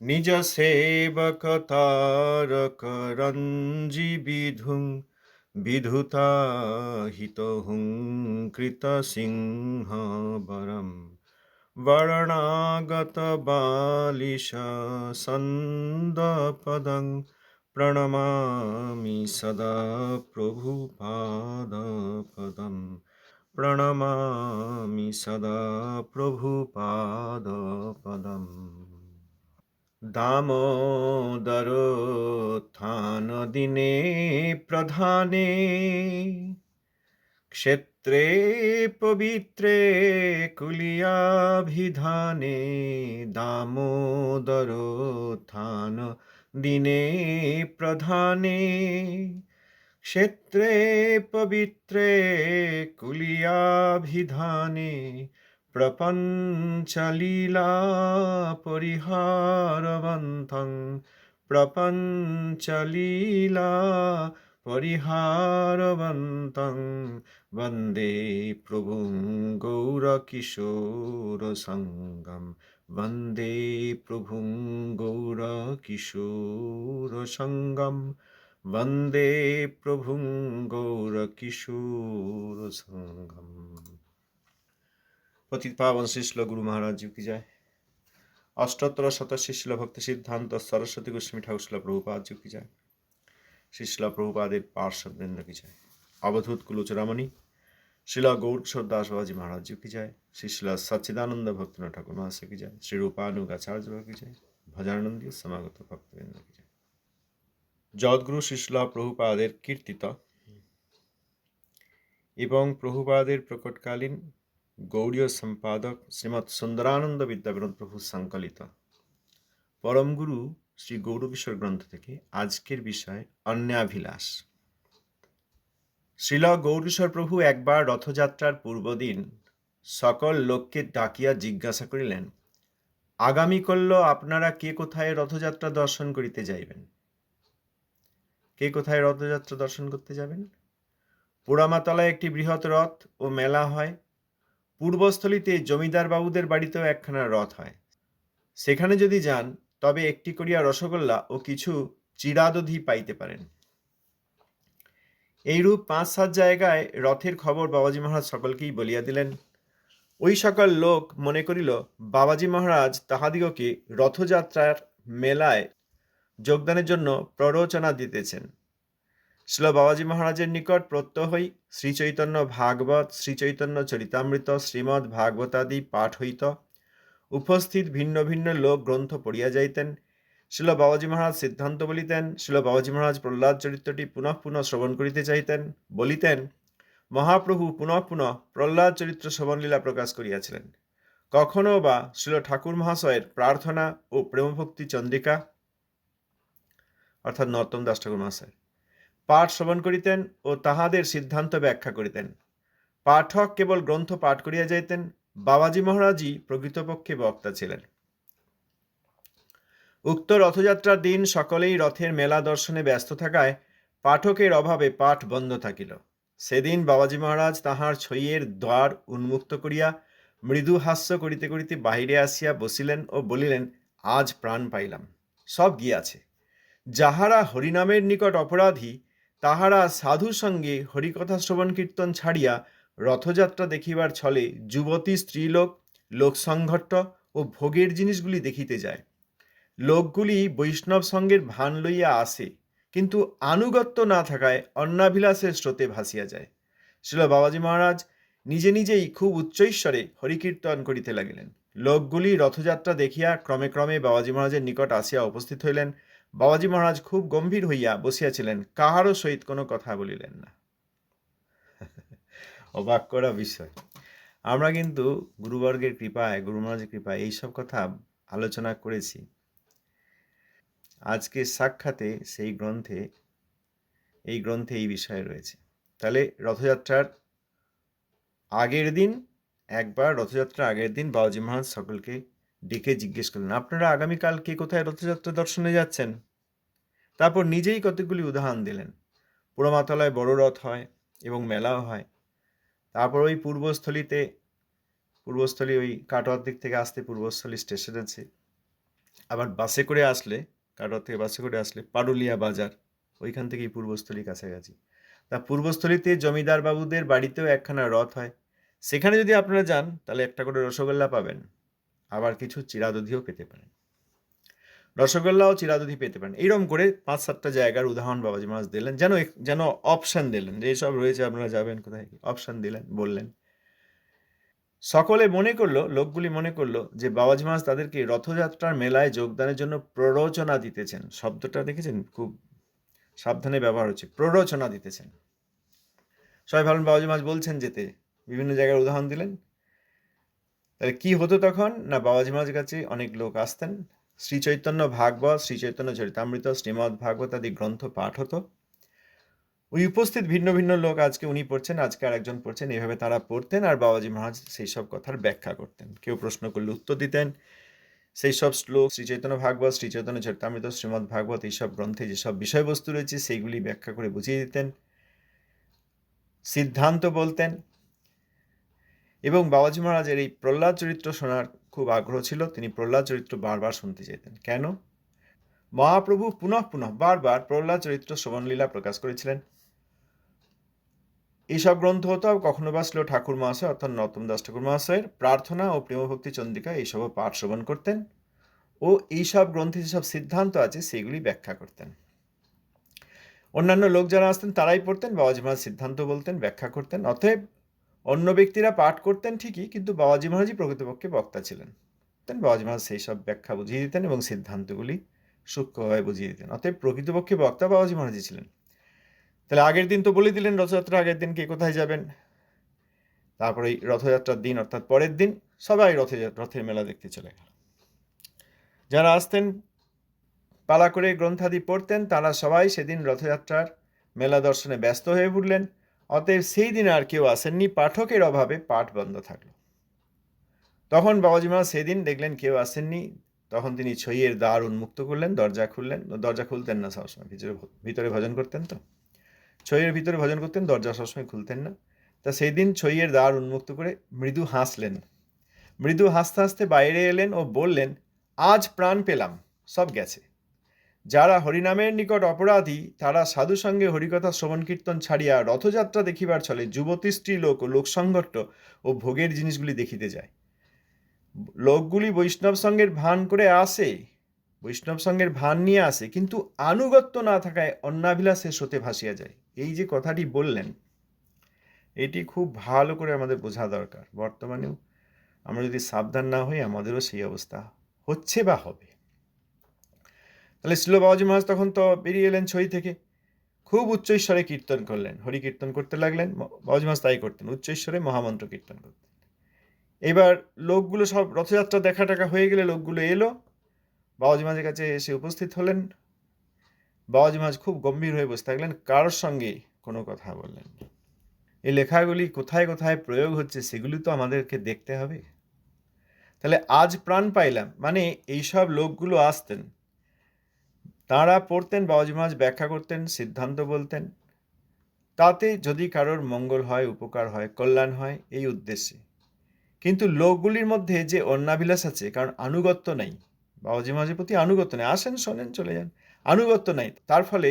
নিজ সেবক তারক রঞ্জি বিধুং বিধুতা হিতহুং কৃত সিংহ বরম বরণাগত বালিশ সন্দপদং প্রণমামি সদা প্রভুপাদপদম প্রণমামি সদা প্রভুপাদপদম दामोदरोत्थानदिने प्रधाने क्षेत्रे पवित्रे कुलीयाभिधाने दामोदरोत्थानदिने प्रधाने क्षेत्रे पवित्रे कुलीयाभिधाने प्रपञ्चलीला परिहारवन्तं प्रपञ्चलीला परिहारवन्तं वन्दे प्रभुं गौरकिशोरसङ्गं वन्दे प्रभुं गौरकिशोरसङ्गं वन्दे प्रभुं गौरकिशोरसङ्गम्। पतित पावन श्री श्रील गुरु महाराज जी की जय। अष्टोत्तर शतश्री शिल भक्ति सिद्धांत सरस्वती गोस्वामी ठाकुर शिल प्रभुपाद जी की जय। श्री शिल प्रभुपादेर पार्षदवृंद की जय। अवधूत कुलचूड़ामणि शिला गौरकिशोर दास बाबाजी महाराज जी की जय। श्री शिला सच्चिदानंद भक्तनाथ ठाकुर महाशय की जय। श्री रूपानुगाचार्य बाबा की जय। भजनानंदी समागत भक्तवृंद की जय। जगद्गुरु श्री शिला प्रभुपादेर कीर्तित एवं प्रभुपादेर प्रकटकालीन गौड़ीय सम्पादक श्रीमद सुंदरानंद विद्याविनोद प्रभु संकलित परम गुरु श्री गौरकिशोर ग्रंथ থেকে আজকের বিষয় অন্যাভিলাষ। শ্রীল গৌরকিশোর প্রভু একবার রথযাত্রার পূর্বদিন সকল লোককে ডাকিয়া জিজ্ঞাসা করিলেন, আগামীকাল আপনারা কে কোথায় রথযাত্রা দর্শন করিতে যাইবেন? কে কোথায় রথযাত্রা দর্শন করতে যাবেন? পোড়ামাতলায় একটি বৃহৎ রথ ও মেলা হয়। পূর্বস্থলীতে জমিদার বাবুদের বাড়িতেও একখানা রথ হয়। সেখানে যদি যান তবে একটি করিয়া রসগোল্লা ও কিছু চিরাদধি পাইতে পারেন। এইরূপ ৫-৭ জায়গায় রথের খবর বাবাজি মহারাজ সকলকেই বলিয়া দিলেন। ওই সকল লোক মনে করিল বাবাজি মহারাজ তাহাদিগকে রথযাত্রার মেলায় যোগদানের জন্য প্ররোচনা দিতেছেন। শ্রীল বাবাজি মহারাজের নিকট প্রত্যহই শ্রীচৈতন্য ভাগবত, শ্রীচৈতন্য চরিতামৃত, শ্রীমদ্ ভাগবতাদি পাঠ হইত। উপস্থিত ভিন্ন ভিন্ন লোক গ্রন্থ পড়িয়া যাইতেন। শ্রীল বাবাজি মহারাজ সিদ্ধান্ত বলিতেন। শ্রীল বাবাজি মহারাজ প্রহ্লাদ চরিত্রটি পুনঃ পুনঃ শ্রবণ করিতে চাইতেন। বলিতেন, মহাপ্রভু পুনঃ পুনঃ প্রহ্লাদ চরিত্র শ্রবণলীলা প্রকাশ করিয়াছিলেন। কখনো বা শ্রীল ঠাকুর মহাশয়ের প্রার্থনা ও প্রেমভক্তি চন্দ্রিকা অর্থাৎ নরোত্তম দাস ঠাকুর মহাশয় পাঠ শ্রবণ করিতেন ও তাহাদের সিদ্ধান্ত ব্যাখ্যা করিতেন। পাঠক কেবল গ্রন্থ পাঠ করিয়া যাইতেন। বাবাজি মহারাজই প্রকৃতপক্ষে বক্তা ছিলেন। উক্ত রথযাত্রার দিন সকলেই রথের মেলা দর্শনে ব্যস্ত থাকায় পাঠকের অভাবে পাঠ বন্ধ থাকিল। সেদিন বাবাজি মহারাজ তাহার ছইয়ের দ্বার উন্মুক্ত করিয়া মৃদু হাস্য করিতে করিতে বাহিরে আসিয়া বসিলেন ও বলিলেন, আজ প্রাণ পাইলাম, সব গিয়াছে। যাহারা হরিনামের নিকট অপরাধী তাহারা সাধু সঙ্গে হরিকথা শ্রবণ কীর্তন ছাড়িয়া রথযাত্রা দেখিবার ছলে যুবতী স্ত্রীলোক, লোকসংঘট্ট ও ভোগের জিনিসগুলি দেখিতে যায়। লোকগুলি বৈষ্ণব সঙ্গের ভান লইয়া আসে, কিন্তু আনুগত্য না থাকায় অন্নাভিলাষের স্রোতে ভাসিয়া যায়। শ্রীল বাবাজি মহারাজ নিজে নিজেই খুব উচ্চৈস্বরে হরিকীর্তন করিতে লাগিলেন। লোকগুলি রথযাত্রা দেখিয়া ক্রমে ক্রমে বাবাজি মহারাজের নিকট আসিয়া উপস্থিত হইলেন। বাবাজি মহারাজ খুব গম্ভীর হইয়া বসিয়াছিলেন, কাহারও সহিত কোনো কথা বলিলেন না। অবাক করা বিষয়। আমরা কিন্তু গুরুবর্গের কৃপায়, গুরু মহারাজের কৃপায় এইসব কথা আলোচনা করেছি। আজকে সাক্ষাতে সেই গ্রন্থে এই বিষয়ে রয়েছে। তাহলে রথযাত্রার আগের দিন বাবাজি মহারাজ সকলকে ডেকে জিজ্ঞেস করলেন, আপনারা আগামীকাল কে কোথায় রথযাত্রা দর্শনে যাচ্ছেন? তারপর নিজেই কতগুলি উদাহরণ দিলেন। পোড়ামাতলায় বড় রথ হয় এবং মেলাও হয়। তারপর ওই পূর্বস্থলী ওই কাটোয়ার দিক থেকে আসতে পূর্বস্থলী স্টেশন আছে, আবার বাসে করে আসলে, কাটোয়া থেকে বাসে করে আসলে পারুলিয়া বাজার, ওইখান থেকেই পূর্বস্থলী কাছাকাছি। তা পূর্বস্থলীতে জমিদার বাবুদের বাড়িতেও একখানা রথ হয়। সেখানে যদি আপনারা যান তাহলে একটা করে রসগোল্লা পাবেন, আবার কিছু চিরাদধিও পেতে পারেন। রসগোল্লা ও চিরাদধি পেতে পারেন। এইরকম করে 5-7টা জায়গার উদাহরণ বাবাজি মহারাজ দিলেন, যেন অপশান দিলেন যে এইসব রয়েছে, আপনারা যাবেন কোথায়, অপশান দিলেন, বললেন। সকলে মনে করলো, লোকগুলি মনে করলো যে বাবাজি মহারাজ তাদেরকে রথযাত্রার মেলায় যোগদানের জন্য প্ররোচনা দিতেছেন। শব্দটা দেখেছেন, খুব সাবধানে ব্যবহার হচ্ছে, প্ররোচনা দিতেছেন। সবাই ভাবলেন বাবাজি মহারাজ বলছেন যেতে, বিভিন্ন জায়গার উদাহরণ দিলেন। তাহলে কি হতো তখন না, বাবাজি মহারাজের কাছে অনেক লোক আসতেন, শ্রী চৈতন্য ভাগবত, শ্রী চৈতন্য চরিতামৃত, শ্রীমদ্ ভাগবত আদি গ্রন্থ পাঠ হতো। ওই উপস্থিত ভিন্ন ভিন্ন লোক, আজকে উনি পড়ছেন, আজকে আর একজন পড়ছেন, এইভাবে তারা পড়তেন আর বাবাজি মহারাজ সেই সব কথার ব্যাখ্যা করতেন। কেউ প্রশ্ন করলে উত্তর দিতেন। সেই সব শ্লোক, শ্রী চৈতন্য ভাগবত, শ্রী চৈতন্য চরিতামৃত, শ্রীমদ্ ভাগবত, এইসব গ্রন্থে যেসব বিষয়বস্তু রয়েছে সেইগুলি ব্যাখ্যা করে বুঝিয়ে দিতেন, সিদ্ধান্ত বলতেন। এবং বাবাজি মহারাজের এই প্রহ্লাদ চরিত্র শোনার খুব আগ্রহ ছিল, তিনি প্রহ্লাদ চরিত্র বারবার শুনতে চাইতেন। কেন? মহাপ্রভু পুনঃ পুনঃ বারবার প্রহ্লাদ চরিত্র শ্রবণলীলা প্রকাশ করেছিলেন। এইসব গ্রন্থ হতো, কখনো বা ছিল ঠাকুর মহাশয় অর্থাৎ নরোত্তম দাস ঠাকুর মহাশয়ের প্রার্থনা ও প্রেমভক্তি চন্দ্রিকা, এইসবও পাঠ শ্রবণ করতেন ও এইসব গ্রন্থে যেসব সিদ্ধান্ত আছে সেগুলি ব্যাখ্যা করতেন। অন্যান্য লোক যারা আসতেন তারাই পড়তেন, বাবাজি মহারাজ সিদ্ধান্ত বলতেন, ব্যাখ্যা করতেন। অতএব অন্য ব্যক্তিরা পাঠ করতেন ঠিকই, কিন্তু বাবাজি মহারাজই প্রকৃতপক্ষে বক্তা ছিলেন। বাবাজি মহারাজ সেই সব ব্যাখ্যা বুঝিয়ে দিতেন এবং সিদ্ধান্তগুলি সূক্ষ্মভাবে বুঝিয়ে দিতেন। অতএব প্রকৃতপক্ষে বক্তা বাবাজি মহারাজই ছিলেন। তাহলে আগের দিন তো বলে দিলেন রথযাত্রা আগের দিন কে কোথায় যাবেন। তারপরে এই রথযাত্রার দিন অর্থাৎ পরের দিন সবাই রথের মেলা দেখতে চলে গেল। যারা আসতেন পালা করে গ্রন্থাদি পড়তেন তারা সবাই সেদিন রথযাত্রার মেলা দর্শনে ব্যস্ত হয়ে পড়লেন। অতএব সেই দিন আর কেউ আসেননি, পাঠকের অভাবে পাঠ বন্ধ থাকলো। তখন বাবাজি মহারাজ সেদিন দেখলেন কেউ আসেননি, তখন তিনি ছইয়ের দ্বার উন্মুক্ত করলেন, দরজা খুললেন। দরজা খুলতেন না সবসময়, ভিতরে ভজন করতেন, তো ছইয়ের ভিতরে ভজন করতেন, দরজা সবসময় খুলতেন না। তা সেই দিন ছইয়ের দ্বার উন্মুক্ত করে মৃদু হাসলেন। মৃদু হাসতে হাসতে বাইরে এলেন ও বললেন, আজ প্রাণ পেলাম, সব গেছে। যারা হরিনামের নিকট অপরাধী তারা সাধু সঙ্গে হরিকথা শ্রবণ কীর্তন ছাড়িয়া রথযাত্রা দেখিবার ছলে যুবতী স্ত্রী লোক ও লোকসংঘট্ট ও ভোগের জিনিসগুলি দেখিতে যায়। লোকগুলি বৈষ্ণব সঙ্গের ভান করে আসে, বৈষ্ণব সঙ্গের ভান নিয়ে আসে, কিন্তু আনুগত্য না থাকায় অন্নাভিলাষে স্রোতে ভাসিয়া যায়। এই যে কথাটি বললেন, এটি খুব ভালো করে আমাদের বোঝা দরকার। বর্তমানেও আমরা যদি সাবধান না হই আমাদেরও সেই অবস্থা হচ্ছে বা হবে। তাহলে শ্রীল বাবাজি মহারাজ তখন তো বেরিয়ে এলেন ছই থেকে, খুব উচ্চৈশ্বরে কীর্তন করলেন, হরি কীর্তন করতে লাগলেন। বাবাজি মহারাজ তাই করতেন, উচ্চৈশ্বরে মহামন্ত্র কীর্তন করতেন। এবার লোকগুলো সব রথযাত্রা দেখা টাকা হয়ে গেলে লোকগুলো এলো, বাবাজি মহারাজের কাছে এসে উপস্থিত হলেন। বাবাজি মহারাজ খুব গম্ভীর হয়ে বসে থাকলেন, কারোর সঙ্গে কোনো কথা বললেন না। এই লেখাগুলি কোথায় কোথায় প্রয়োগ হচ্ছে সেগুলি তো আমাদেরকে দেখতে হবে। তাহলে আজ প্রাণ পাইলাম মানে এইসব লোকগুলো আসতেন, তাঁরা পড়তেন, বাবাজি মহারাজ ব্যাখ্যা করতেন, সিদ্ধান্ত বলতেন, তাতে যদি কারোর মঙ্গল হয়, উপকার হয়, কল্যাণ হয়, এই উদ্দেশ্যে। কিন্তু লোকগুলির মধ্যে যে অন্নাভিলাষ আছে, কারণ আনুগত্য নেই, বাবাজি মহারাজের প্রতি আনুগত্য নেই, আসেন শোনেন চলে যান, আনুগত্য নাই, তার ফলে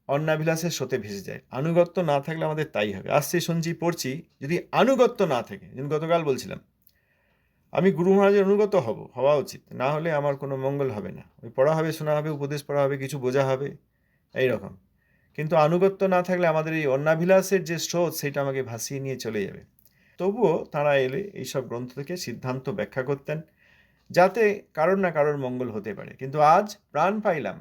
অন্নাভিলাষের স্রোতে ভেসে যায়। আনুগত্য না থাকলে আমাদের তাই হবে। আসছি, শুনছি, পড়ছি, যদি আনুগত্য না থাকে, যেমন গতকাল বলছিলাম, আমি গুরু মহারাজের অনুগত হওয়া উচিত, না হলে আমার কোনো মঙ্গল হবে না। ওই পড়া হবে, শোনা হবে, উপদেশ পড়া হবে, কিছু বোঝা হবে, এইরকম। কিন্তু আনুগত্য না থাকলে আমাদের এই অন্নাভিলাষের যে স্রোত সেটা আমাকে ভাসিয়ে নিয়ে চলে যাবে। তবুও তাঁরা এলে এইসব গ্রন্থ থেকে সিদ্ধান্ত ব্যাখ্যা করতেন, যাতে কারোর না কারোর মঙ্গল হতে পারে। কিন্তু আজ প্রাণ পাইলাম,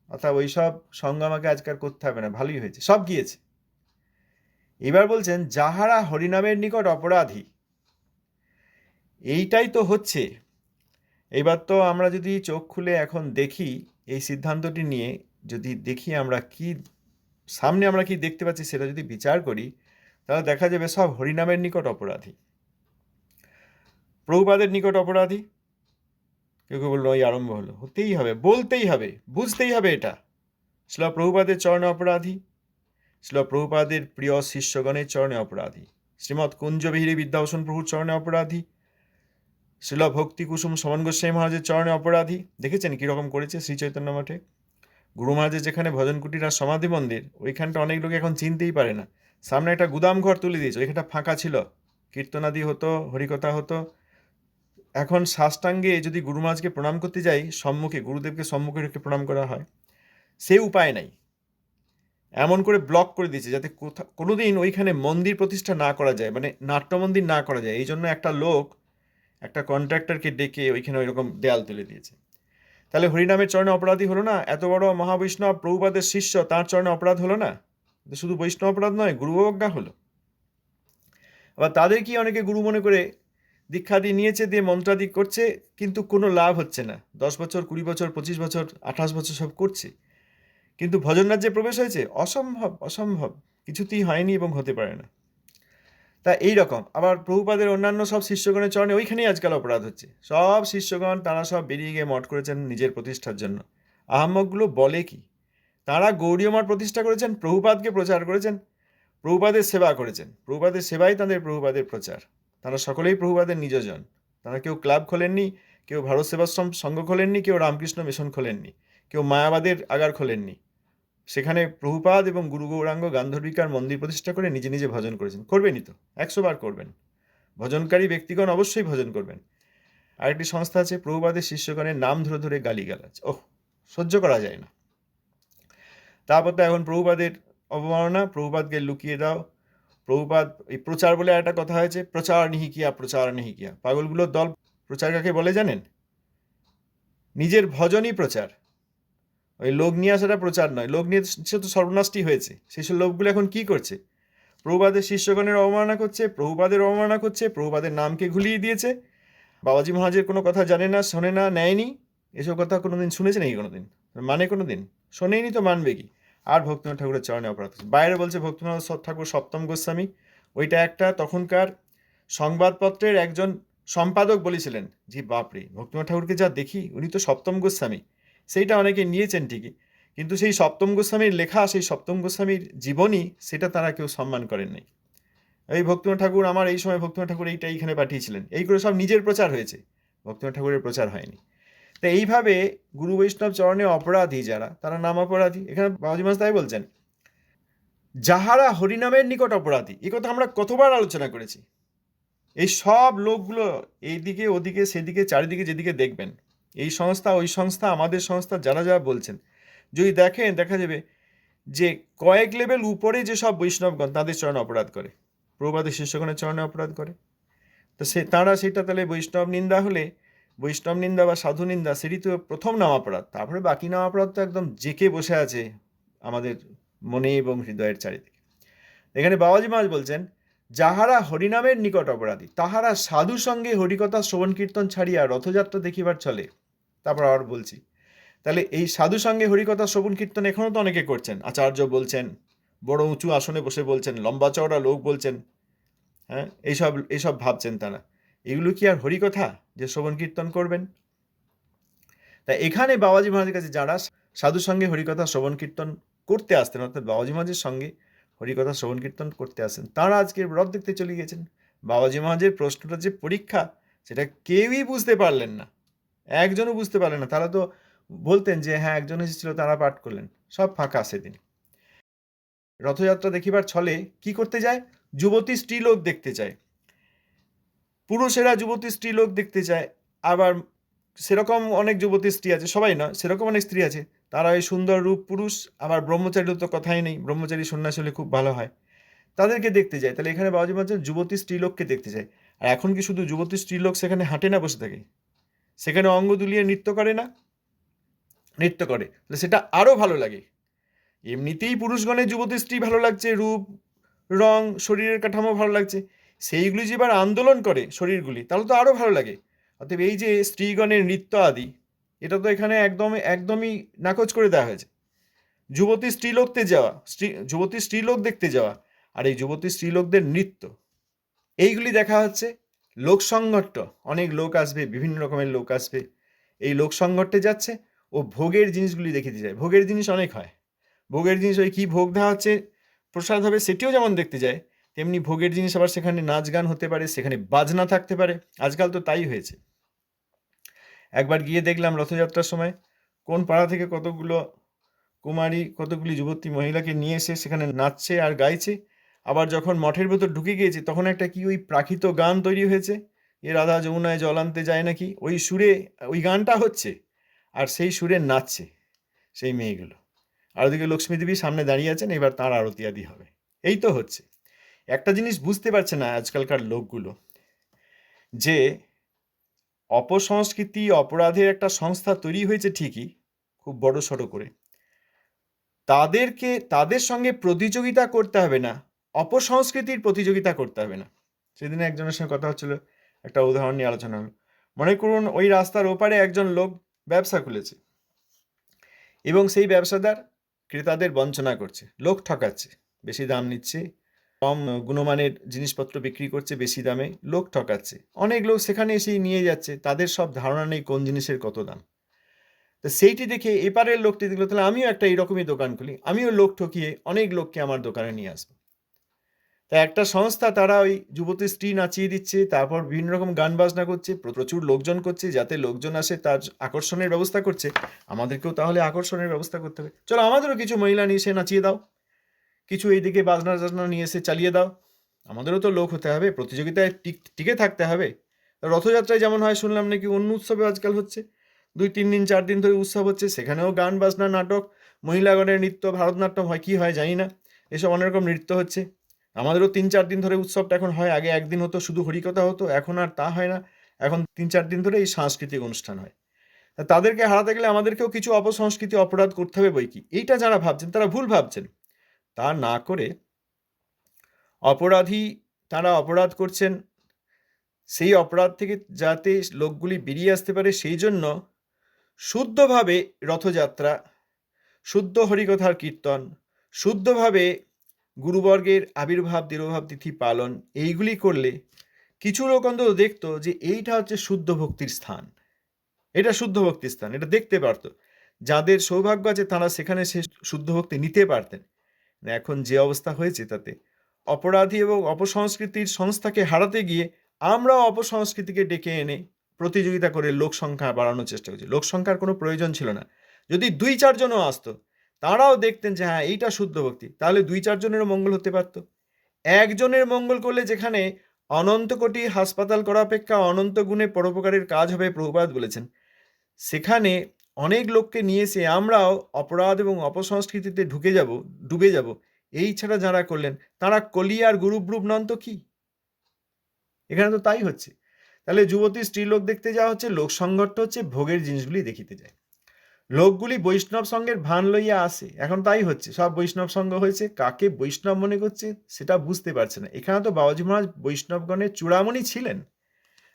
অর্থাৎ ওইসব সঙ্গ আমাকে আজকাল করতে হবে না, ভালোই হয়েছে, সব গিয়েছে। এবার বলছেন, যাহারা হরিনামের নিকট অপরাধী, এইটাই তো হচ্ছে। এবার তো আমরা যদি চোখ খুলে এখন দেখি এই সিদ্ধান্তটি নিয়ে, যদি দেখি আমরা কি সামনে আমরা কি দেখতে পাচ্ছি সেটা যদি বিচার করি, তাহলে দেখা যাবে সব হরিনামের নিকট অপরাধী। প্রভুপাদের নিকট অপরাধী। কেউ কেউ বললো, ওই আরম্ভ হলো, হতেই হবে, বলতেই হবে, বুঝতেই হবে এটা। শ্রীল প্রভুপাদের চরণে অপরাধী, শ্রীল প্রভুপাদের প্রিয় শিষ্যগণের চরণে অপরাধী, শ্রীমৎ কুঞ্জবিহারী বিদ্যাভূষণ প্রভুর চরণে অপরাধী, শ্রীল ভক্তি কুসুম সমন গোস্বামী মহারাজের চরণে অপরাধী, দেখেছেন কীরকম করেছে শ্রী চৈতন্য মঠে। গুরু মহারাজের যেখানে ভজন কুটির আর সমাধি মন্দির, ওইখানটা অনেক লোক এখন চিনতেই পারে না। সামনে একটা গুদাম ঘর তুলে দিয়েছে, ওইখানটা ফাঁকা ছিল, কীর্তনাদি হতো, হরিকথা হতো। এখন সাষ্টাঙ্গে যদি গুরু মহারাজকে প্রণাম করতে যাই, সম্মুখে গুরুদেবকে সম্মুখে রেখে প্রণাম করা হয়, সে উপায় নাই। এমন করে ব্লক করে দিয়েছে যাতে কোনোদিন ওইখানে মন্দির প্রতিষ্ঠা না করা যায়, মানে নাট্য মন্দির না করা যায়। এই জন্য একটা লোক, একটা কন্ট্রাক্টরকে ডেকে ওইখানে ওইরকম দেয়াল তুলে দিয়েছে। তাহলে হরিনামের চরণে অপরাধী হলো না? এত বড় মহাবৈষ্ণব প্রভুপাদের শিষ্য, তার চরণে অপরাধ হলো না? শুধু বৈষ্ণব অপরাধ নয়, গুরু অবজ্ঞা হলো। আবার তাদের কি অনেকে গুরু মনে করে দীক্ষা দিয়ে নিয়েছে, দিয়ে মন্ত্রাদি করছে, কিন্তু কোনো লাভ হচ্ছে না। 10 বছর, 20 বছর, 25 বছর, 28 বছর সব করছে, কিন্তু ভজন রাজ্যে প্রবেশ হয়েছে? অসম্ভব, অসম্ভব, কিছুতেই হয়নি এবং হতে পারে না। তা এই রকম আবার প্রভুপাদের অন্যান্য সব শিষ্যগণের চরণে ওইখানেই আজকাল অপরাধ হচ্ছে। সব শিষ্যগণ তারা সব বেরিয়ে গিয়ে মঠ করেছেন নিজের প্রতিষ্ঠার জন্য। আহাম্মকগুলো বলে কি? তারা গৌড়ীয় মঠ প্রতিষ্ঠা করেছেন, প্রভুপাদকে প্রচার করেছেন, প্রভুপাদের সেবা করেছেন, প্রভুপাদের সেবাই তাদের প্রভুপাদের প্রচার। তারা সকলেই প্রভুপাদের নিজজন। তারা কেউ ক্লাব খোলেননি, কেউ ভারত সেবাশ্রম সংঘ খোলেননি, কেউ রামকৃষ্ণ মিশন খোলেননি, কেউ মায়াবাদের আগার খোলেননি। সেখানে প্রভুপাদ এবং গুরু গৌরাঙ্গ গান্ধর্বিকার মন্দির প্রতিষ্ঠা করে নিজে নিজে ভজন করেছেন। করবেনই তো, 100 বার করবেন। ভজনকারী ব্যক্তিগণ অবশ্যই ভজন করবেন। আরেকটি সংস্থা আছে, প্রভুপাদের শিষ্যগণের নাম ধরে ধরে গালিগালাজ, সহ্য করা যায় না। তারপর তো এখন প্রভুপাদের অবমাননা, প্রভুপাদকে লুকিয়ে দাও, প্রভুপাদ এই প্রচার বলে একটা কথা হয়েছে, প্রচার নিহি কিয়া, প্রচার নিহি কিয়া। পাগলগুলোর দল প্রচার কাকে বলে জানেন? নিজের ভজনই প্রচার। ওই লোক নিয়ে আসাটা প্রচার নয়। লোক নিয়ে সে তো সর্বনাশটি হয়েছে। সেসব লোকগুলো এখন কি করছে? প্রভুপাদের শিষ্যগণের অবমাননা করছে, প্রভুপাদের অবমাননা করছে, প্রভুপাদের নামকে ঘুলিয়ে দিয়েছে। বাবাজি মহারাজের কোনো কথা জানে না, শোনে না, নেয়নি। এসব কথা কোনোদিন শুনেছে নাকি? কোনোদিন মানে কোনোদিন শোনেইনি, তো মানবে কি? আর ভক্তিনাথ ঠাকুরের চরণে অপরাধ হচ্ছে। বাইরে বলছে ভক্তিনাথ ঠাকুর সপ্তম গোস্বামী। ওইটা একটা তখনকার সংবাদপত্রের একজন সম্পাদক বলেছিলেন, জি বাপরে, ভক্তিনাথ ঠাকুরকে যা দেখি, উনি তো সপ্তম গোস্বামী। সেইটা অনেকে নিয়েছেন ঠিকই, কিন্তু সেই সপ্তম গোস্বামীর লেখা, সেই সপ্তম গোস্বামীর জীবনী, সেটা তারা কেউ সম্মান করেন নাই। এই ভক্তিনাথ ঠাকুর আমার এই সময়, ভক্তিনাথ ঠাকুর এইটা এইখানে পাঠিয়েছিলেন, এই করে সব নিজের প্রচার হয়েছে, ভক্তিনাথ ঠাকুরের প্রচার হয়নি। তো এইভাবে গুরু বৈষ্ণব চরণে অপরাধী যারা, তারা নাম অপরাধী। এখানে বাবাজি মহারাজ তাই বলছেন, যাহারা হরিনামের নিকট অপরাধী। এই কথা আমরা কতবার আলোচনা করেছি। এই সব লোকগুলো এইদিকে ওদিকে সেদিকে চারিদিকে যেদিকে দেখবেন, এই সংস্থা ওই সংস্থা আমাদের সংস্থা, যারা যারা বলছেন, যদি দেখেন দেখা যাবে যে কয়েক লেভেল উপরে যেসব বৈষ্ণবগণ তাদের চরণে অপরাধ করে, প্রভুপাদের শিষ্যগণের চরণে অপরাধ করে। তো তারা সেটা তাহলে বৈষ্ণব নিন্দা হলে, বৈষ্ণব নিন্দা বা সাধু নিন্দা, সেটি তো প্রথম নাম অপরাধ। তারপরে বাকি নাম অপরাধ তো একদম জেকে বসে আছে আমাদের মনে এবং হৃদয়ের চারিদিকে। এখানে বাবাজি মহারাজ বলছেন, যাহারা হরিনামের নিকট অপরাধী, তাহারা সাধু সঙ্গে হরিকথা শ্রবণ কীর্তন ছাড়িয়া রথযাত্রা দেখিবার চলে। তারপর আবার বলছি, তাহলে এই সাধু সঙ্গে হরিকথা শ্রবণ কীর্তন এখনও তো অনেকে করছেন। আচার্য বলছেন, বড় উঁচু আসনে বসে বলছেন, লম্বা চওড়া লোক বলছেন, হ্যাঁ, এইসব ভাবছেন তারা। এগুলো কি আর হরিকথা যে শ্রবণ কীর্তন করবেন? তাই এখানে বাবাজি মহারাজের কাছে যারা সাধু সঙ্গে হরিকথা শ্রবণ কীর্তন করতে আসতেন, অর্থাৎ বাবাজি মহারাজের সঙ্গে হরিকথা শ্রবণ কীর্তন করতে আসেন, তারা আজকে রথ দেখতে চলে গিয়েছেন। বাবাজি মহারাজের প্রশ্নটা যে পরীক্ষা, সেটা কেউই বুঝতে পারলেন না, একজনও বুঝতে পারলেন না। তারা তো বলতেন যে হ্যাঁ, একজন এসেছিল, তারা পাঠ করলেন, সব ফাঁকা সেদিন। রথযাত্রা দেখিবার ছলে কি করতে যায়? যুবতী স্ত্রীলোক দেখতে চায়। পুরুষেরা যুবতী স্ত্রীলোক দেখতে চায়, আবার সেরকম অনেক যুবতী স্ত্রী আছে, সবাই নয়, সেরকম অনেক স্ত্রী আছে, তারা ওই সুন্দর রূপ পুরুষ, আবার ব্রহ্মচারীর তো কথাই নেই, ব্রহ্মচারী সন্ন্যাসী হলে খুব ভালো হয়, তাদেরকে দেখতে যায়। তাহলে এখানে বাবাজি বলছেন যুবতী স্ত্রীলোককে দেখতে চায়। আর এখন কি শুধু যুবতী স্ত্রীলোক সেখানে হাঁটে না, বসে থাকে, সেখানে অঙ্গ দুলিয়ে নৃত্য করে না? নৃত্য করে, তাহলে সেটা আরও ভালো লাগে। এমনিতেই পুরুষগণের যুবতী স্ত্রী ভালো লাগছে, রূপ রং শরীরের কাঠামো ভালো লাগছে, সেইগুলি যে এবার আন্দোলন করে শরীরগুলি, তাহলে তো আরও ভালো লাগে। অতএব এই যে স্ত্রীগণের নৃত্য আদি, এটা তো এখানে একদমই নাকচ করে দেওয়া হয়েছে। যুবতী স্ত্রীলোক দেখতে যাওয়া আর এই যুবতী স্ত্রীলোকদের নৃত্য, এইগুলি দেখা হচ্ছে। লোক সংঘট্ট, অনেক লোক আসবে, বিভিন্ন রকমের লোক আসবে, এই লোক সংঘট্টে যাচ্ছে ও ভোগের জিনিসগুলি দেখিতে যায়। ভোগের জিনিস অনেক হয়, ভোগের জিনিস ওই কী ভোগ দেওয়া হচ্ছে, প্রসাদ হবে, সেটিও যেমন দেখতে যায়, তেমনি ভোগের জিনিস আবার সেখানে নাচ গান হতে পারে, সেখানে বাজনা থাকতে পারে। আজকাল তো তাই হয়েছে। একবার গিয়ে দেখলাম রথযাত্রার সময় কোন পাড়া থেকে কতগুলো কুমারী, কতগুলি যুবতী মহিলাকে নিয়ে এসে সেখানে নাচছে আর গাইছে। আবার যখন মঠের ভেতর ঢুকে গিয়েছে তখন একটা কি ওই প্রাকৃত গান তৈরি হয়েছে, এ রাধা যমুনায় জল আনতে যায় নাকি, ওই সুরে ওই গানটা হচ্ছে আর সেই সুরে নাচছে সেই মেয়েগুলো। আর ওদিকে লক্ষ্মী দেবী সামনে দাঁড়িয়ে আছেন, এবার তাঁর আরতি আদি হবে। এই তো হচ্ছে। একটা জিনিস বুঝতে পারছে না আজকালকার লোকগুলো, যে অপসংস্কৃতি অপরাধের একটা সংস্থা তৈরি হয়েছে ঠিকই, খুব বড় সড়ো করে, তাদের সঙ্গে প্রতিযোগিতা করতে হবে না, অপসংস্কৃতির প্রতিযোগিতা করতে হবে না। সেদিন একজনের সঙ্গে কথা হচ্ছিল, একটা উদাহরণ নিয়ে আলোচনা হলো। মনে করুন ওই রাস্তার ওপারে একজন লোক ব্যবসা খুলেছে এবং সেই ব্যবসাদার ক্রেতাদের বঞ্চনা করছে, লোক ঠকাচ্ছে, বেশি দাম নিচ্ছে, কম গুণমানের জিনিসপত্র বিক্রি করছে বেশি দামে, লোক ঠকাচ্ছে। অনেক লোক সেখানে এসেই নিয়ে যাচ্ছে, তাদের সব ধারণা নেই কোন জিনিসের কত দাম। তো সেইটি দেখে এপারের লোকটি দেখলো, তাহলে আমিও একটা এইরকমই দোকান খুলি, আমিও লোক ঠকিয়ে অনেক লোককে আমার দোকানে নিয়ে আসবো। তা একটা সংস্থা তারা ওই যুবতী স্ত্রী নাচিয়ে দিচ্ছে, তারপর বিভিন্ন রকম গান বাজনা করছে, প্রচুর লোকজন করছে, যাতে লোকজন আসে তার আকর্ষণের ব্যবস্থা করছে। আমাদেরকেও তাহলে আকর্ষণের ব্যবস্থা করতে হবে, চলো আমাদেরও কিছু মহিলা নিয়ে এসে নাচিয়ে দাও, কিছু এইদিকে বাজনা টাজনা নিয়ে এসে চালিয়ে দাও, আমাদেরও তো লোক হতে হবে, প্রতিযোগিতায় টিকে থাকতে হবে। রথযাত্রায় যেমন হয়, শুনলাম নাকি অন্য উৎসবে আজকাল হচ্ছে, 2-3 দিন 4 দিন ধরে উৎসব হচ্ছে, সেখানেও গান বাজনা নাটক, মহিলাগণের নৃত্য, ভারতনাট্যম হয়, কি হয় জানি না, এসব অনেক রকম নৃত্য হচ্ছে। আমাদেরও 3-4 দিন ধরে উৎসবটা এখন হয়, আগে একদিন হতো, শুধু হরিকথা হতো, এখন আর তা হয় না, এখন 3-4 দিন ধরে এই সাংস্কৃতিক অনুষ্ঠান হয়। তাদেরকে হারাতে গেলে আমাদেরকেও কিছু অপসংস্কৃতি অপরাধ করতে হবে বই কি, এইটা যারা ভাবছেন তারা ভুল ভাবছেন। তা না করে অপরাধী তারা অপরাধ করছেন, সেই অপরাধ থেকে যাতে লোকগুলি বেরিয়ে আসতে পারে সেই জন্য শুদ্ধভাবে রথযাত্রা, শুদ্ধ হরিকথার কীর্তন, শুদ্ধভাবে গুরুবর্গের আবির্ভাব তিরোভাব তিথি পালন, এইগুলি করলে কিছু লোক অন্তত দেখতো যে এইটা হচ্ছে শুদ্ধ ভক্তির স্থান, এটা শুদ্ধ ভক্তির স্থান, এটা দেখতে পারতো। যাদের সৌভাগ্য আছে তারা সেখানে সে শুদ্ধ ভক্তি নিতে পারতেন। এখন যে অবস্থা হয়েছে তাতে অপরাধী এবং অপসংস্কৃতির সংস্থাকে হারাতে গিয়ে আমরা অপসংস্কৃতিকে ডেকে এনে প্রতিযোগিতা করে লোক সংখ্যা বাড়ানোর চেষ্টা করছি। লোক সংখ্যার কোনো প্রয়োজন ছিল না, যদি 2-4 জনও আসতো তারাও দেখতেন যে হ্যাঁ এইটা শুদ্ধ ভক্তি, তাহলে 2-4 জনেরও মঙ্গল হতে পারতো। একজনের মঙ্গল করলে যেখানে অনন্ত কোটি হাসপাতাল করা অপেক্ষা অনন্ত গুণে পরোপকারের কাজ হবে, প্রভুপাদ বলেছেন, সেখানে অনেক লোককে নিয়ে এসে আমরাও অপরাধ এবং অপসংস্কৃতিতে ডুবে যাব। এই ছাড়া যারা করলেন তারা কলি আর গুরুব্রুব নন তো কি? এখানে তো তাই হচ্ছে। তাহলে যুবতী স্ত্রীলোক দেখতে যাওয়া হচ্ছে, লোক সংঘর্ষ হচ্ছে, ভোগের জিনিসগুলি দেখিতে যায়। লোকগুলি বৈষ্ণব সঙ্গের ভান লইয়া আসে, এখন তাই হচ্ছে, সব বৈষ্ণব সঙ্গ হয়েছে, কাকে বৈষ্ণব মনে করছে সেটা বুঝতে পারছে না। এখানে তো বাবাজি মহারাজ বৈষ্ণবগণের চূড়ামণি ছিলেন,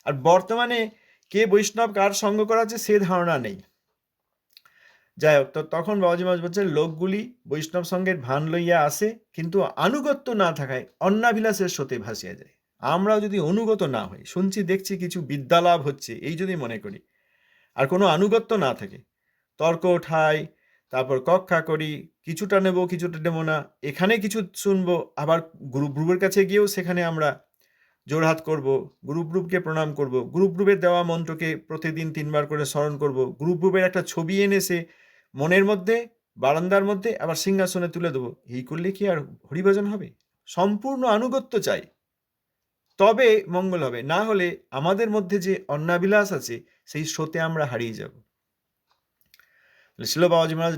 আর বর্তমানে কে বৈষ্ণব কার সঙ্গ করাচ্ছে সে ধারণা নেই। যাই হোক, তো তখন বাবাজি মহারাজ বলছেন লোকগুলি বৈষ্ণব সঙ্গের ভান লইয়া আসে, কিন্তু আনুগত্য না থাকায় অন্নাভিলাষের স্রোতে ভাসিয়া যায়। আমরাও যদি অনুগত না হই, শুনছি দেখছি কিছু বিদ্যালাভ হচ্ছে এই যদি মনে করি, আর কোনো আনুগত্য না থাকে, তর্ক ঠাই, তারপর কক্ষা করি, কিছুটা নেব কিছুটা নেব না, এখানে কিছু শুনবো, আবার গুরুব্রুবের কাছে গিয়েও সেখানে আমরা জোড়হাত করব, গুরুব্রুবকে প্রণাম করব, গুরুব্রুবের দেওয়া মন্ত্রকে প্রতিদিন 3 বার করে স্মরণ করব, গুরুব্রুবের একটা ছবি এনে সে মনের মধ্যে বারান্দার মধ্যে আবার সিংহাসনে তুলে দেবো। এই করলে কি আর হরিভজন হবে? সম্পূর্ণ আনুগত্য চাই, তবে মঙ্গল হবে। না হলে আমাদের মধ্যে যে অন্নাবিলাস আছে সেই স্রোতে আমরা হারিয়ে যাব। শিল বাবাজি মহারাজ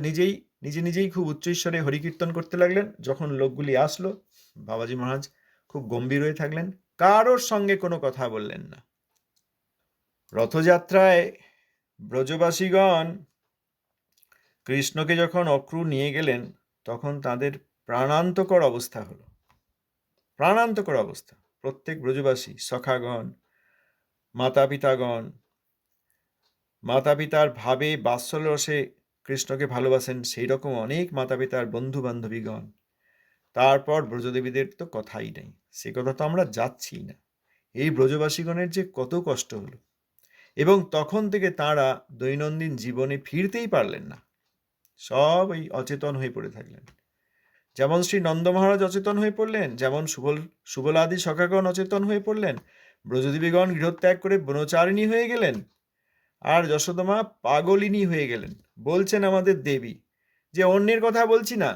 নিজেই খুব উচ্চ ঈশ্বরে হরিকীর্তন করতে লাগলেন। যখন লোকগুলি আসলো, বাবাজি মহারাজ খুব গম্ভীর হয়ে থাকলেন, কারোর সঙ্গে কোনো কথা বললেন না। রথযাত্রায় ব্রজবাসীগণ কৃষ্ণকে যখন অক্রূর নিয়ে গেলেন তখন তাদের প্রাণান্তকর অবস্থা হলো, প্রাণান্তকর অবস্থা। প্রত্যেক ব্রজবাসী সখাগণ, মাতা পিতার ভাবে বাৎসল্যরসে কৃষ্ণকে ভালোবাসেন সেই রকম অনেক মাতা পিতার বন্ধু বান্ধবীগণ, তারপর ব্রজদেবীদের তো কথাই নেই, সে কথা তো আমরা যাচ্ছি না। এই ব্রজবাসীগণের যে কত কষ্ট হলো, এবং তখন থেকে তারা দৈনন্দিন জীবনে ফিরতেই পারলেন না, সব এই অচেতন হয়ে পড়ে থাকলেন। যেমন শ্রী নন্দ মহারাজ অচেতন হয়ে পড়লেন, যেমন সুবলাদি সখাগণ অচেতন হয়ে পড়লেন, ব্রজদেবীগণ গৃহত্যাগ করে বনচারিণী হয়ে গেলেন, আর যশোদা পাগলিনী হয়ে গেলেন। বলছেন আমাদের দেবী যে অন্যের কথা বলছি না,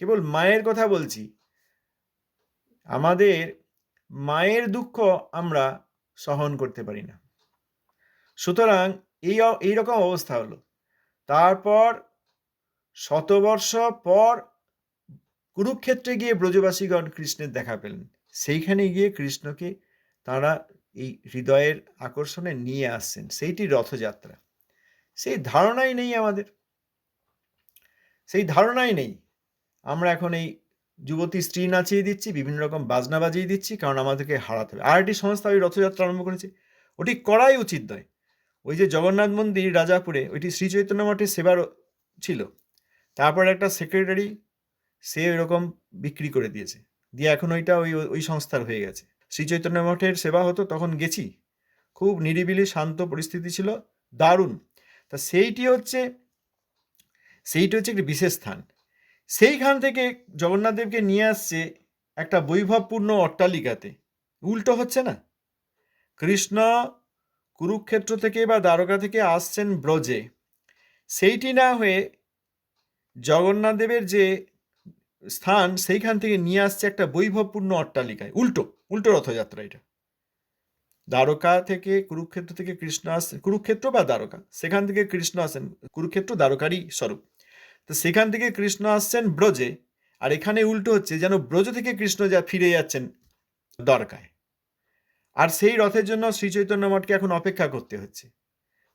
কেবল মায়ের কথা বলছি। আমাদের মায়ের দুঃখ আমরা সহন করতে পারি না। সুতরাং এইরকম অবস্থা হলো। তারপর শতবর্ষ পর কুরুক্ষেত্রে গিয়ে ব্রজবাসীগণ কৃষ্ণের দেখা পেলেন। সেইখানে গিয়ে কৃষ্ণকে তারা এই হৃদয়ের আকর্ষণে নিয়ে আসছেন, সেইটি রথযাত্রা। সেই ধারণাই নেই আমাদের, সেই ধারণাই নেই। আমরা এখন এই যুবতী স্ত্রী নাচিয়ে দিচ্ছি, বিভিন্ন রকম বাজনা বাজিয়ে দিচ্ছি, কারণ আমাদেরকে হারাতে হবে। আর একটি সংস্থা ওই রথযাত্রা আরম্ভ করেছে, ওটি করাই উচিত নয়। ওই যে জগন্নাথ মন্দির রাজাপুরে, ওইটি শ্রী চৈতন্য মঠের সেবার ছিল। তারপর একটা সেক্রেটারি সে ওইরকম বিক্রি করে দিয়েছে, দিয়ে এখন ওইটা ওই সংস্থার হয়ে গেছে। শ্রী চৈতন্য মঠের সেবা হতো, তখন গেছি, খুব নিরিবিলি শান্ত পরিস্থিতি ছিল, দারুণ। তা সেইটি হচ্ছে একটি বিশেষ স্থান। সেইখান থেকে জগন্নাথ দেবকে নিয়ে আসছে একটা বৈভবপূর্ণ অট্টালিকাতে। উল্টো হচ্ছে না? কৃষ্ণ কুরুক্ষেত্র থেকে বা দ্বারকা থেকে আসছেন ব্রজে, সেইটি না হয়ে জগন্নাথ দেবের যে স্থান সেইখান থেকে নিয়ে আসছে একটা বৈভবপূর্ণ অট্টালিকায়। উল্টো রথযাত্রা এটা। দ্বারকা থেকে কুরুক্ষেত্র থেকে কৃষ্ণ আসছেন, কুরুক্ষেত্র বা দ্বারকা, সেখান থেকে কৃষ্ণ আসেন, কুরুক্ষেত্র দ্বারকারই স্বরূপ। তো সেখান থেকে কৃষ্ণ আসছেন ব্রজে, আর এখানে উল্টো হচ্ছে, যেন ব্রজ থেকে কৃষ্ণ ফিরে যাচ্ছেন দ্বারকায়। আর সেই রথের জন্য শ্রী চৈতন্য মঠকে এখন অপেক্ষা করতে হচ্ছে।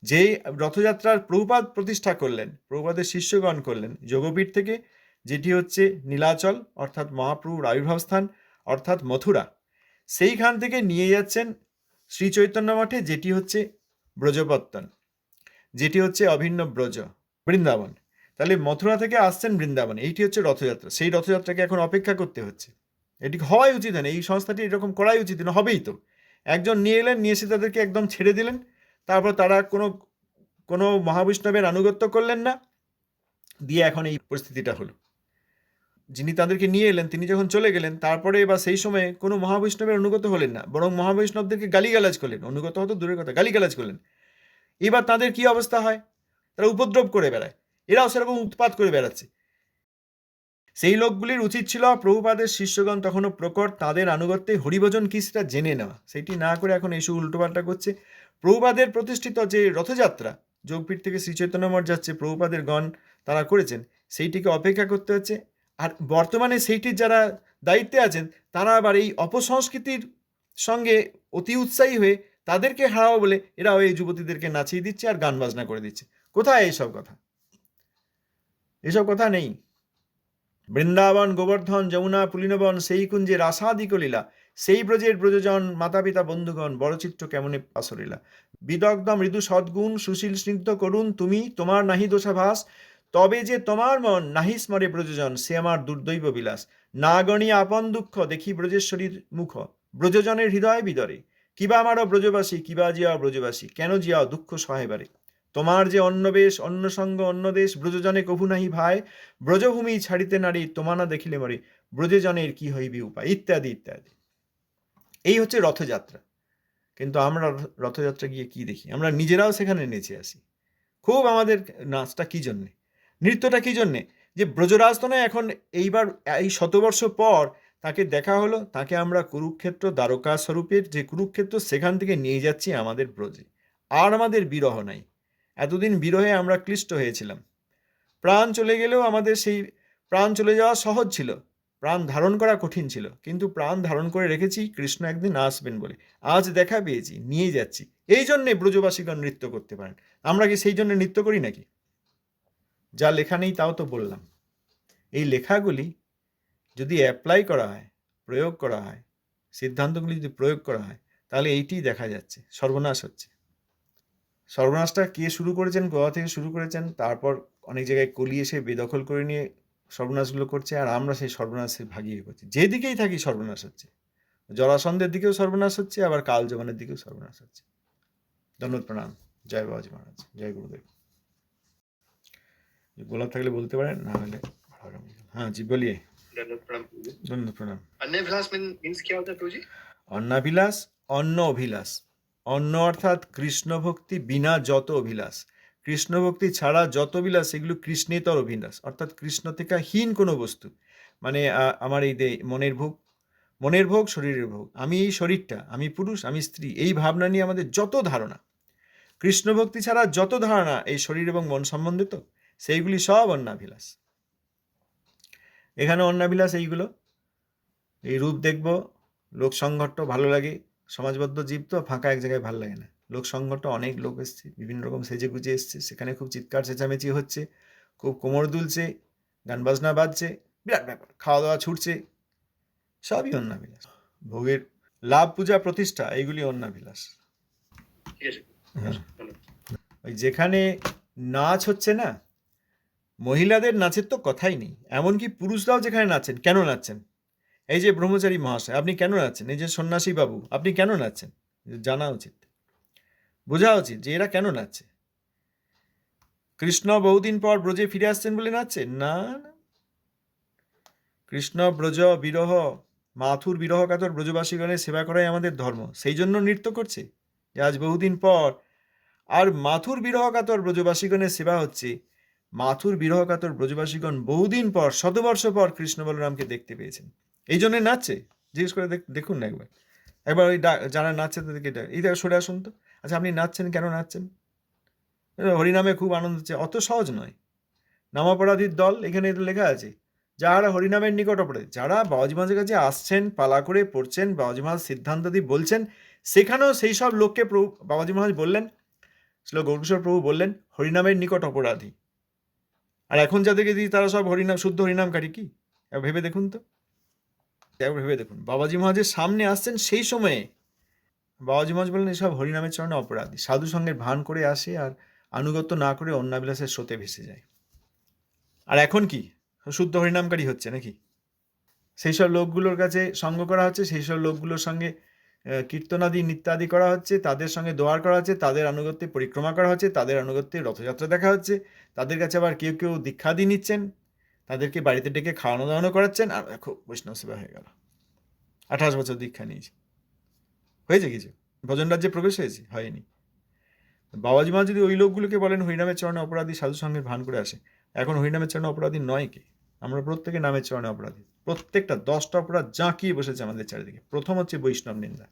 যেই রথযাত্রার প্রভুপাদ প্রতিষ্ঠা করলেন, প্রভুপাদের শিষ্যগণ করলেন যোগপীঠ থেকে, যেটি হচ্ছে নীলাচল অর্থাৎ মহাপ্রভুর আবির্ভাব স্থান অর্থাৎ মথুরা, সেইখান থেকে নিয়ে যাচ্ছেন শ্রী চৈতন্য মঠে, যেটি হচ্ছে ব্রজপত্তন, যেটি হচ্ছে অভিন্ন ব্রজ বৃন্দাবন। তাহলে মথুরা থেকে আসছেন বৃন্দাবন, এইটি হচ্ছে রথযাত্রা। সেই রথযাত্রাকে এখন অপেক্ষা করতে হচ্ছে। এটি হওয়াই উচিত না, এই সংস্থাটি এরকম করাই উচিত না। হবেই তো, একজন নিয়ে এলেন, নিয়ে এসে তাদেরকে একদম ছেড়ে দিলেন, তারপর তারা কোনো মহাবৈষ্ণবের আনুগত্য করলেন না, দিয়ে এখন এই পরিস্থিতিটা হলো। যিনি তাদেরকে নিয়ে এলেন তিনি যখন চলে গেলেন, তারপরে বা সেই সময়ে কোনো মহাবৈষ্ণবের অনুগত হলেন না, বরং মহাবৈষ্ণবদেরকে গালিগালাজ করলেন। অনুগত হতো দূরের কথা, গালিগালাজ করলেন। এবার তাদের কি অবস্থা হয়? তারা উপদ্রব করে বেড়ায়, এরাও সেরকম উৎপাত করে বেড়াচ্ছে। সেই লোকগুলির উচিত ছিল, প্রভুপাদের শিষ্যগণ তখনও প্রকট, তাদের আনুগত্যে হরিভজন কি সেটা জেনে নেওয়া। সেটি না করে এখন এসব উল্টোপাল্টা করছে। প্রভুপাদের প্রতিষ্ঠিত যে রথযাত্রা, যোগপীঠ থেকে শ্রীচৈতন্য মঠ যাচ্ছে, প্রভুপাদের গণ তারা করেছেন, সেইটিকে অপেক্ষা করতে হচ্ছে। আর বর্তমানে সেইটির যারা দায়িত্বে আছেন, তারা আবার এই অপসংস্কৃতির সঙ্গে অতি উৎসাহী হয়ে তাদেরকে হারাও বলে এরা ওই যুবতীদেরকে নাচিয়ে দিচ্ছে আর গান বাজনা করে দিচ্ছে। কোথায় এইসব কথা? এসব কথা নেই। বৃন্দাবন গোবর্ধন যমুনা পুলিনবন, সেই কুঞ্জে রাসাদিক লীলা, সেই ব্রজের ব্রজজন মাতা পিতা বন্ধুগণ, বড়চিত্র কেমনে পাশরিলা। বিদগ্ধ মৃদু সদ্গুণ সুশীল স্নিগ্ধ করুন তুমি, তোমার নাহি দোষাভাস, তবে যে তোমার মন নাহি স্মরে ব্রজজন, সে আমার দুর্দৈব বিলাস। না গণি আপন দুঃখ দেখি ব্রজেশ্বরীর মুখ, ব্রজজনের হৃদয় বিদরে, কিবা আমারও ব্রজবাসী, কিবা জিয়াও ব্রজবাসী, কেন জিয়াও দুঃখ সহেবারে। তোমার যে অন্নবেশ অন্য সঙ্গ অন্য দেশ, ব্রজজনে কভু নাহি ভাই, ব্রজভূমি ছাড়িতে নারী তোমা না দেখিলে মরে, ব্রজজনের কি হইবি উপায়, ইত্যাদি ইত্যাদি। এই হচ্ছে রথযাত্রা। কিন্তু আমরা রথযাত্রা গিয়ে কি দেখি? আমরা নিজেরাও সেখানে নেচে আসি। খুব আমাদের নাচটা কি জন্যে, নৃত্যটা কি জন্যে? যে ব্রজরাজ তো নয়, এখন এইবার এই শতবর্ষ পর তাকে দেখা হলো, তাকে আমরা কুরুক্ষেত্র দ্বারকা স্বরূপের যে কুরুক্ষেত্র, সেখান থেকে নিয়ে যাচ্ছি আমাদের ব্রজে। আর আমাদের বিরহ নাই। এতদিন বিরহে আমরা ক্লিষ্ট হয়েছিলাম। প্রাণ চলে গেলেও আমাদের সেই প্রাণ চলে যাওয়া সহজ ছিল, প্রাণ ধারণ করা কঠিন ছিল, কিন্তু প্রাণ ধারণ করে রেখেছি কৃষ্ণ একদিন আসবেন বলে। আজ দেখা পেয়েছি, নিয়ে যাচ্ছি। এই জন্যে ব্রজবাসীগণ নৃত্য করতে পারেন। আমরা কি সেই জন্য নৃত্য করি নাকি? যা লেখা নেই তাও তো বললাম। এই লেখাগুলি যদি অ্যাপ্লাই করা হয়, প্রয়োগ করা হয়, সিদ্ধান্তগুলি যদি প্রয়োগ করা হয়, তাহলে এইটি দেখা যাচ্ছে, সর্বনাশ হচ্ছে। সর্বনাশটা কে শুরু করেছেন? গোয়া থেকে শুরু করেছেন, তারপর অনেক জায়গায় কলি এসে বেদখল করে নিয়ে সর্বনাশগুলো করছে, আর আমরা সেই সর্বনাশে ভাগিয়ে করছি। যেদিকেই থাকি সর্বনাশ হচ্ছে। জরাসন্ধের দিকেও সর্বনাশ হচ্ছে, আবার কাল জমানের দিকেও সর্বনাশ হচ্ছে। ধন্যবাদ, প্রণাম। জয় বাবাজি মহারাজ, জয় গুরুদেব। বলার থাকলে বলতে পারেন, না হলে হ্যাঁ জি বলিয়ে। ধন্যবাদ, প্রণাম। अन्नाभिलाष मीन्स क्या होता है प्रभु जी? অন্নাভিলাষ, অন্ন অভিলাষ। অন্য অর্থাৎ কৃষ্ণ ভক্তি বিনা যত অভিলাষ, কৃষ্ণ ভক্তি ছাড়া যত বিলাস এগুলো কৃষ্ণেতর অভিলাষ, অর্থাৎ কৃষ্ণ থেকে হীন কোনো বস্তু। মানে আমার এই মনের ভোগ শরীরের ভোগ, আমি এই শরীরটা, আমি পুরুষ আমি স্ত্রী, এই ভাবনা নিয়ে আমাদের যত ধারণা, কৃষ্ণ ভক্তি ছাড়া যত ধারণা এই শরীর এবং মন সম্বন্ধিত, সেইগুলি সব অন্নাভিলাষ। এখানে অন্নাভিলাষ এইগুলো, এই রূপ দেখব, লোক সংঘট্ট ভালো লাগে, সমাজবদ্ধ জীব তো, ফাঁকা এক জায়গায় ভালো লাগে না। লোক সংঘট্ট, অনেক লোক এসছে, বিভিন্ন রকম সেজে গুজে এসছে, সেখানে খুব চিৎকার চেঁচামেচি হচ্ছে, খুব কোমর দুলছে, গান বাজনা বাজছে, বিরাট ব্যাপার, খাওয়া দাওয়া ছুটছে, সবই অন্নাভিলাষ। ভোগের লাভ, পূজা, প্রতিষ্ঠা, এইগুলি অন্নাভিলাষ। হ্যাঁ, ওই যেখানে নাচ হচ্ছে না, মহিলাদের নাচের তো কথাই নেই, এমনকি পুরুষরাও যেখানে নাচেন, কেন নাচছেন? এই যে ব্রহ্মচারী মহাশয়, আপনি কেন নাচছেন? এই যে সন্ন্যাসী বাবু, আপনি কেন নাচছেন? জানা উচিত, বোঝা উচিত যে এরা কেন নাচছে। কৃষ্ণ বহুদিন পর ব্রজে ফিরে আসছেন বলে নাচছে? না, কৃষ্ণ ব্রজ বিরহ, মাথুর বিরহ কাতর ব্রজবাসীগণের সেবা করাই আমাদের ধর্ম, সেই জন্য নৃত্য করছে যে আজ বহুদিন পর। আর মাথুর বিরহ কাতর ব্রজবাসীগণের সেবা হচ্ছে, মাথুর বিরহ কাতর ব্রজবাসীগণ বহুদিন পর, শতবর্ষ পর কৃষ্ণ বলরামকে দেখতে পেয়েছেন, এই জন্যই নাচছে। জিজ্ঞেস করে দেখুন না একবার, ওই যারা নাচছে তাদেরকে এই দেখা সরে আসুন তো। আচ্ছা, আপনি নাচছেন, কেন নাচছেন? হরিনামে খুব আনন্দ হচ্ছে, অত সহজ নয়। নামাপরাধীর দল, এখানে এটা লেখা আছে, যারা হরিনামের নিকট অপরাধী, যারা বাবাজি মহারাজের কাছে আসছেন, পালা করে পড়ছেন, বাবাজি মহারাজ সিদ্ধান্ত দিয়ে বলছেন, সেখানেও সেই সব লোককে প্রভু বাবাজি মহারাজ বললেন, শ্রী গৌরকিশোর প্রভু বললেন হরিনামের নিকট অপরাধী। আর এখন যাদেরকে দিই তারা সব হরিনাম, শুদ্ধ হরিনামকারী। কি ভেবে দেখুন তো, ভেবে দেখুন, বাবাজি মহারাজের সামনে আসছেন, সেই সময়ে বাবাজি মহারাজ বললেন এসব হরিনামের চরণে অপরাধী, সাধু সঙ্গের ভান করে আসে আর আনুগত্য না করে অন্নাবিলাসের স্রোতে ভেসে যায়। আর এখন কি শুদ্ধ হরিনামকারী হচ্ছে নাকি? সেই সব লোকগুলোর কাছে সঙ্গ করা হচ্ছে, সেই সব লোকগুলোর সঙ্গে কীর্তনাদি নিত্যাদি করা হচ্ছে, তাদের সঙ্গে দোয়ার করা হচ্ছে, তাদের আনুগত্যে পরিক্রমা করা হচ্ছে, তাদের আনুগত্যে রথযাত্রা দেখা হচ্ছে, তাদের কাছে আবার কেউ কেউ দীক্ষাদি নিচ্ছেন, তাদেরকে বাড়িতে ডেকে খাওয়ানো দাওয়ানো করাচ্ছেন, আর খুব বৈষ্ণব সেবা হয়ে গেল। 28 বছর দীক্ষা নিয়েছে, হয়েছে কিছু? ভজন রাজ্যে প্রবেশ হয়েছে? হয়নি। বাবাজি মা যদি ওই লোকগুলোকে বলেন হরিনামের চরণে অপরাধী, সাধু সঙ্গের ভান করে আসে, এখন হরিনামের চরণে অপরাধী নয় কে? আমরা প্রত্যেকে নামের চরণে অপরাধী, প্রত্যেকটা 10টা অপরাধ জাঁকিয়ে বসেছে আমাদের চারিদিকে। প্রথম হচ্ছে বৈষ্ণব নিন্দা।